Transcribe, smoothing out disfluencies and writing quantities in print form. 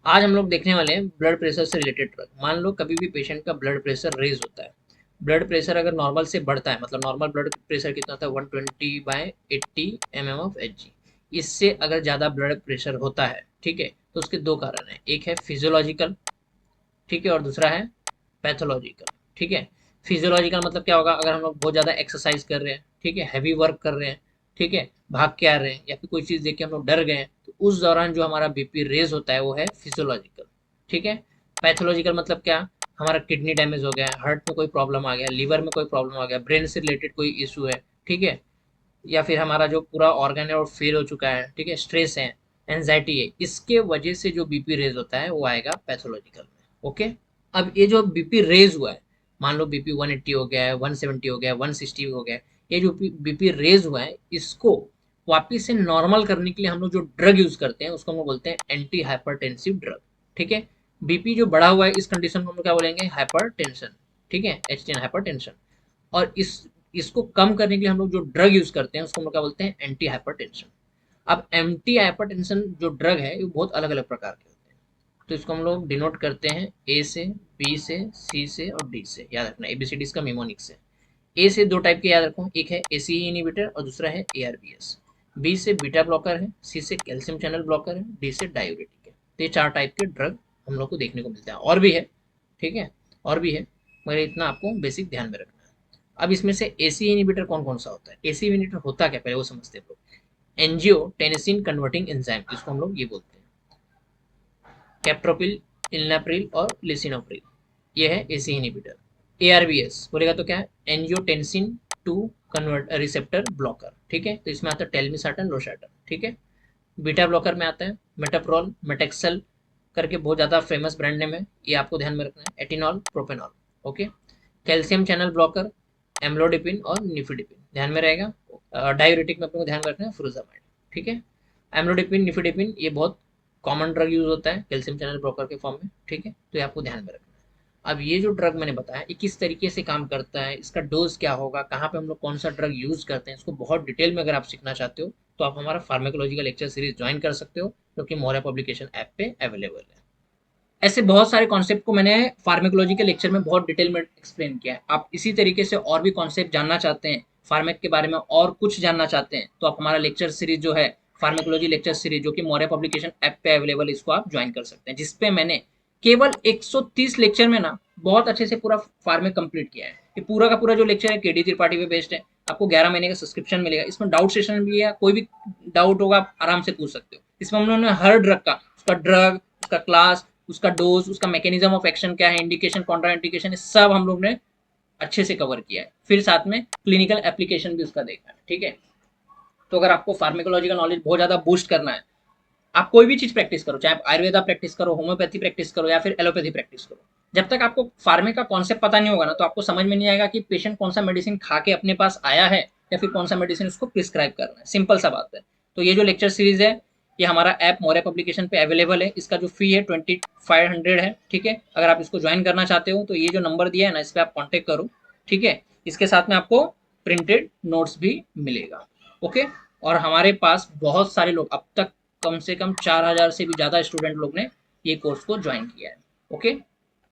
आज हम लोग देखने वाले हैं ब्लड प्रेशर से रिलेटेड ड्रग। मान लो कभी भी पेशेंट का ब्लड प्रेशर रेज होता है, ब्लड प्रेशर अगर नॉर्मल से बढ़ता है, मतलब नॉर्मल ब्लड प्रेशर कितना होता है 120/80 mm ऑफ Hg। इससे अगर ज़्यादा ब्लड प्रेशर होता है, ठीक है, तो उसके दो कारण हैं, एक है फिजियोलॉजिकल, ठीक है, और दूसरा है पैथोलॉजिकल। ठीक है, फिजियोलॉजिकल मतलब क्या होगा, अगर हम लोग बहुत ज़्यादा एक्सरसाइज कर रहे हैं, ठीक है, हैवी वर्क कर रहे हैं, ठीक है, भाग के आ रहे हैं, या फिर कोई चीज़ देख के हम लोग डर गए हैं, तो उस दौरान जो हमारा बीपी रेज होता है वो है फिजियोलॉजिकल। ठीक है, पैथोलॉजिकल मतलब क्या, हमारा किडनी डैमेज हो गया, हार्ट में कोई प्रॉब्लम आ गया, लीवर में कोई प्रॉब्लम आ गया, ब्रेन से रिलेटेड कोई इशू है, ठीक है, या फिर हमारा जो पूरा ऑर्गन है वो फेल हो चुका है, ठीक है, स्ट्रेस है, एंजाइटी है, इसके वजह से जो बीपी रेज होता है वो आएगा पैथोलॉजिकल में। ओके, अब ये जो बीपी रेज हुआ है, मान लो बीपी 180 हो गया है, 170 हो गया है, 160 हो गया है, ये जो बीपी रेज हुआ है इसको वापिस से नॉर्मल करने के लिए हम लोग जो ड्रग यूज करते हैं उसको हम लोग बोलते हैं एंटी हाइपरटेंसिव ड्रग। ठीक है, बीपी जो बढ़ा हुआ है इस कंडीशन को हम लोग क्या बोलेंगे, हाइपरटेंशन। ठीक है, H10 हाइपरटेंशन। और इसको कम करने के लिए हम लोग जो ड्रग यूज करते हैं उसको हम लोग क्या बोलते हैं, एंटी हाइपरटेंशन। अब एंटी हाइपरटेंशन जो ड्रग है ये बहुत अलग अलग प्रकार के होते हैं, तो इसको हम लोग डिनोट करते हैं ए से, बी से, सी से और डी से। याद रखना एबीसीडी इसका मेमोनिक से। ए से दो टाइप के याद रखो, एक है एसी इनिबिटर और दूसरा है एआरबीएस। बी से बीटा ब्लॉकर है, सी से कैल्शियम चैनल ब्लॉकर है, डी से डायूरेटिक है। तो ये चार टाइप के ड्रग हम लोग को देखने को मिलता है, और भी है, ठीक है, और भी है, मगर इतना आपको बेसिक ध्यान में रखना है। अब इसमें से एसी इनिबिटर कौन कौन सा होता है, एसी इनिबिटर होता क्या, पहले वो समझते हैं लोग। एंजियोटेंसिन कन्वर्टिंग एंजाइम, इसको हम लोग ये बोलते हैं, कैप्टोप्रिल, इलनाप्रिल और लिसिनोप्रिल, ये है एसी इनिबिटर। एआरबीएस बोलेगा तो क्या है, एंजियोटेंसिन 2 कन्वर्ट रिसेप्टर ब्लॉकर। ठीक है, तो इसमें आता है टेलमिसाटन, लोसाटन। ठीक है, बीटा ब्लॉकर में आता है मेटाप्रोल, मेटेक्सल करके बहुत ज़्यादा फेमस ब्रांड नेम है, ये आपको ध्यान में रखना है, atenolol, propranolol. Okay, calcium channel blocker, amlodipine और निफिडिपिन ध्यान में रहेगा। डायूरेटिक में अपने को ध्यान रखना है फ्रूजामाइड। ठीक है, एम्लोडिपिन, निफिडिपिन ये बहुत कॉमन ड्रग यूज होता है कैल्शियम चैनल ब्लॉकर के फॉर्म में। ठीक है, तो ये आपको ध्यान में रखना है। अब ये जो ड्रग मैंने बताया ये किस तरीके से काम करता है, इसका डोज क्या होगा, कहाँ पे हम लोग कौन सा ड्रग यूज करते हैं, इसको बहुत डिटेल में अगर आप सीखना चाहते हो तो आप हमारा फार्मेकोलॉजी का लेक्चर सीरीज ज्वाइन कर सकते हो, जो कि मौर्य पब्लिकेशन ऐप पे अवेलेबल है। ऐसे बहुत सारे कॉन्सेप्ट को मैंने फार्मेकोलॉजी के लेक्चर में बहुत डिटेल में एक्सप्लेन किया है। आप इसी तरीके से और भी कॉन्सेप्ट जानना चाहते हैं, फार्मेक के बारे में और कुछ जानना चाहते हैं, तो आप हमारा लेक्चर सीरीज जो है फार्मेकोलॉजी लेक्चर सीरीज, जो कि मौर्य पब्लिकेशन ऐप पे अवेलेबल, इसको आप ज्वाइन कर सकते हैं, जिसपे मैंने केवल 130 लेक्चर में ना बहुत अच्छे से पूरा फार्मेक कंप्लीट किया है। ये पूरा का पूरा जो लेक्चर है केडी त्रिपाठी पे बेस्ड है, आपको 11 महीने का सब्सक्रिप्शन मिलेगा, इसमें डाउट सेशन भी है, कोई भी डाउट होगा आप आराम से पूछ सकते हो। इसमें हम लोगों ने हर ड्रग का, उसका ड्रग, उसका क्लास, उसका डोज, उसका मैकेनिज्म ऑफ एक्शन क्या है, इंडिकेशन, कॉन्ट्रा इंडिकेशन, सब हम लोग ने अच्छे से कवर किया है, फिर साथ में क्लिनिकल एप्लीकेशन भी उसका देखा है। ठीक है, तो अगर आपको फार्मेकोलॉजी का नॉलेज बहुत ज्यादा बूस्ट करना है, आप कोई भी चीज प्रैक्टिस करो, चाहे आप आयुर्वेदा प्रैक्टिस करो, होम्योपैथी प्रैक्टिस करो या फिर एलोपैथी प्रैक्टिस करो, जब तक आपको फार्मे का कॉन्सेप्ट पता नहीं होगा ना तो आपको समझ में नहीं आएगा कि पेशेंट कौन सा मेडिसिन खा के अपने पास आया है या फिर कौन सा मेडिसिन उसको प्रिस्क्राइब करना है। सिंपल सा बात है। तो ये जो लेक्चर सीरीज है ये हमारा ऐप मौर्य पब्लिकेशन पे अवेलेबल है, इसका जो फी है 2500 है। ठीक है, अगर आप इसको ज्वाइन करना चाहते हो तो ये जो नंबर दिया है ना इस पर आप कॉन्टेक्ट करो। ठीक है, इसके साथ में आपको प्रिंटेड नोट्स भी मिलेगा। ओके, और हमारे पास बहुत सारे लोग अब तक कम से कम 4000 से भी ज़्यादा स्टूडेंट लोग ने ये कोर्स को ज्वाइन किया है। ओके,